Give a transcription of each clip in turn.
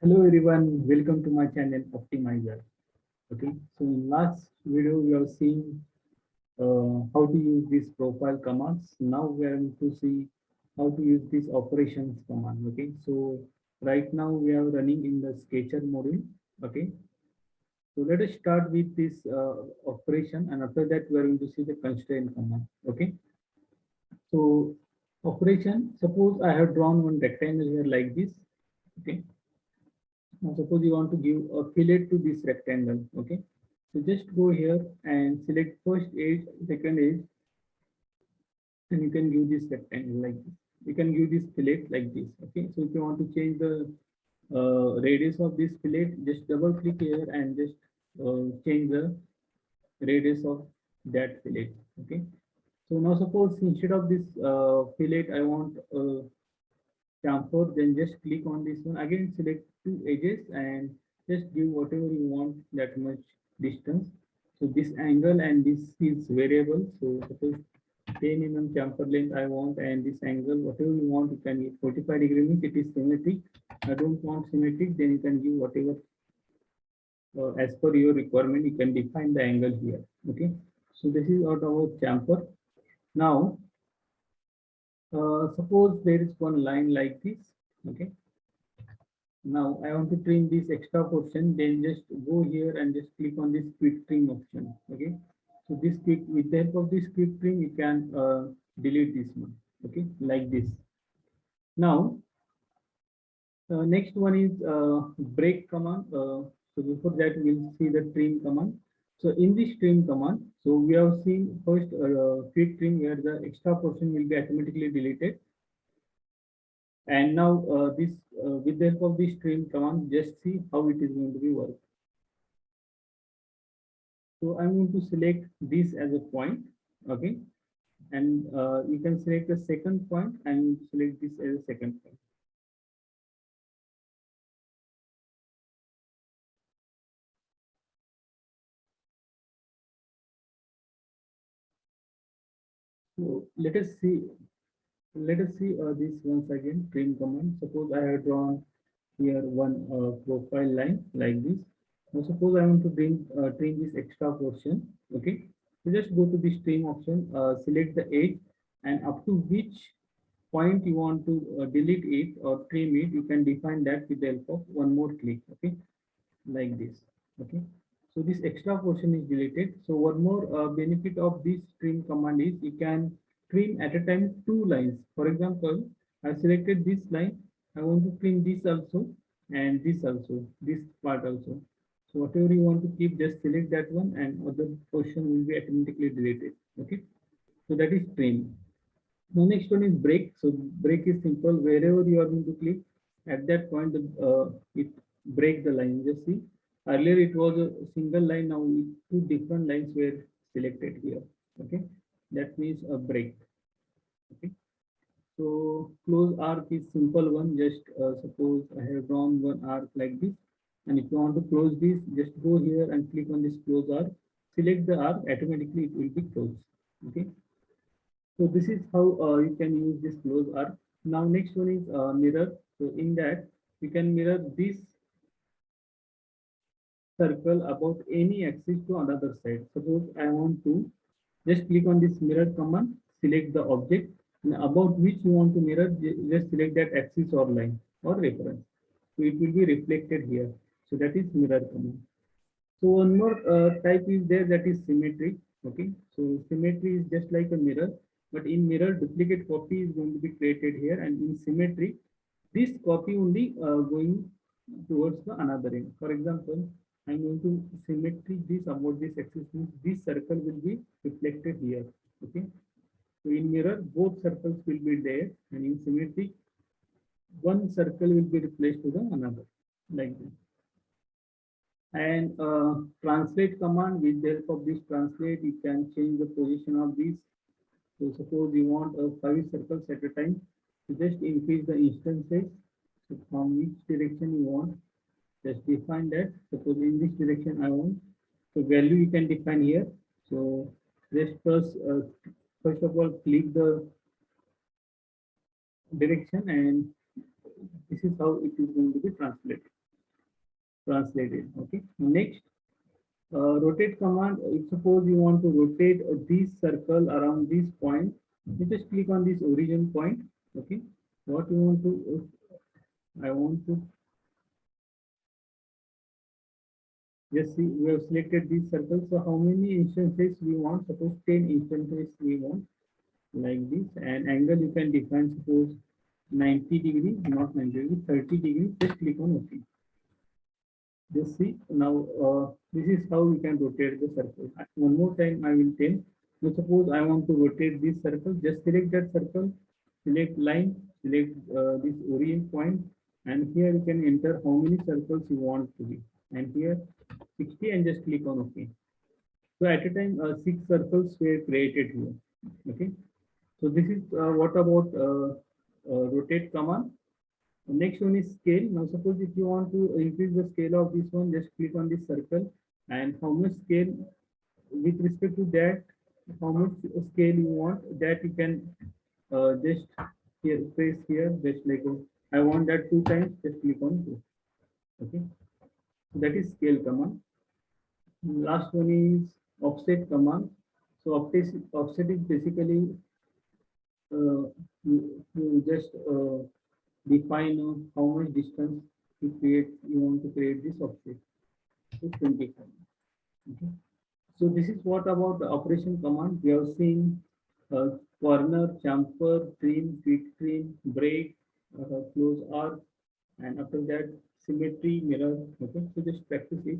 Hello everyone, welcome to my channel Optimizer. Okay, so in last video we have seen how to use this profile commands. Now we are going to see how to use this operations command. Okay, so right now we are running in the Sketcher module. Okay, so let us start with this operation, and after that we are going to see the constraint command. Okay, so operation. Suppose I have drawn one rectangle here like this. Okay. Now suppose you want to give a fillet to this rectangle, okay? So just go here and select first edge, second edge, and you can give this rectangle like this. You can give this fillet like this, okay? So if you want to change the radius of this fillet, just double click here and just change the radius of that fillet, okay? So now suppose instead of this fillet, I want chamfer, then just click on this one again, select two edges and just give whatever you want that much distance. So this angle and this is variable, so suppose 10 chamfer length I want, and this angle whatever you want you can give. 45 degree means it is symmetric. I don't want symmetric, then you can give whatever as per your requirement. You can define the angle here. Okay, so this is out our chamfer. Now suppose there is one line like this. Okay, now I want to trim this extra portion, then just go here and just click on this quick trim option. Okay, so this quick, with the help of this quick trim you can delete this one. Okay, like this. Now next one is break command. So before that we'll see the trim command. So in this trim command, so we have seen first quick trim where the extra portion will be automatically deleted. And now this with the help of this trim command, just see how it is going to be work. So I'm going to select this as a point, okay, and you can select the second point and select this as a second point. So let us see this once again, trim command. Suppose I have drawn here one profile line like this. Now suppose I want to trim this extra portion. Okay, so just go to this trim option, select the edge, and up to which point you want to delete it or trim it, you can define that with the help of one more click. Okay, like this. Okay, so this extra portion is deleted. So one more benefit of this trim command is you can trim at a time two lines. For example, I selected this line, I want to trim this also and this also, this part also. So whatever you want to keep, just select that one and other portion will be automatically deleted. Okay, so that is trim. Now next one is break. So break is simple. Wherever you are going to click, at that point it break the line. Just see, earlier it was a single line. Now two different lines were selected here. Okay, that means a break. Okay, so close arc is simple one. Just suppose I have drawn one arc like this, and if you want to close this, just go here and click on this close arc. Select the arc. Automatically it will be closed. Okay. So this is how you can use this close arc. Now next one is mirror. So in that you can mirror this circle about any axis to another side. Suppose I want to just click on this mirror command, select the object, and about which you want to mirror, just select that axis or line or reference. So it will be reflected here. So that is mirror command. So one more type is there, that is symmetry. Okay, so symmetry is just like a mirror, but in mirror duplicate copy is going to be created here, and in symmetry this copy only going towards the another end. For example, I'm going to symmetry this about this axis, means this circle will be reflected here. Okay, so in mirror both circles will be there, and in symmetry one circle will be replaced to the another, like this. And translate command, with the help of this translate you can change the position of this. So suppose you want 5 circles at a time, so just increase the instances. So from which direction you want, just define that. Suppose in this direction I want, so value you can define here. So just first of all click the direction, and this is how it is going to be translated. translated. Okay. Next, rotate command. If suppose you want to rotate this circle around this point, you just click on this origin point. Okay. What you want to, I want to, yes, see, we have selected this circle. So how many instances we want? Suppose 10 instances we want, like this. And angle you can define, suppose 90 degree, not 90 degree, 30 degree. Just click on OK. Just see now, this is how we can rotate the circle. One more time I will tell. So suppose I want to rotate this circle, just select that circle, select line, select this origin point, and here you can enter how many circles you want to be. And here 60, and just click on OK. So at a time, 6 circles were created here. Okay. So this is what about rotate command. Next one is scale. Now suppose if you want to increase the scale of this one, just click on this circle, and how much scale with respect to that, how much scale you want, that you can just here press here, just like I want that 2 times, just click on 2. Okay, so that is scale command. Last one is offset command. So offset is basically you just define how much distance you want to create this offset. So 25. Okay. So this is what about the operation command. We have seen corner, chamfer, trim, quick trim, break, close arc, and after that symmetry, mirror. Okay, so just practice it.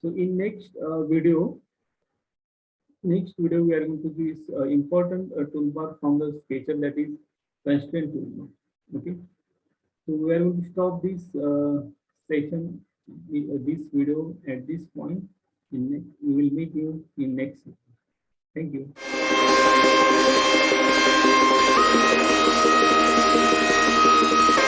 So in next video we are going to use important toolbar from the sketcher, that is constraint toolbar. Okay, so we are going to stop this session, this video at this point. We will meet you in next. Thank you.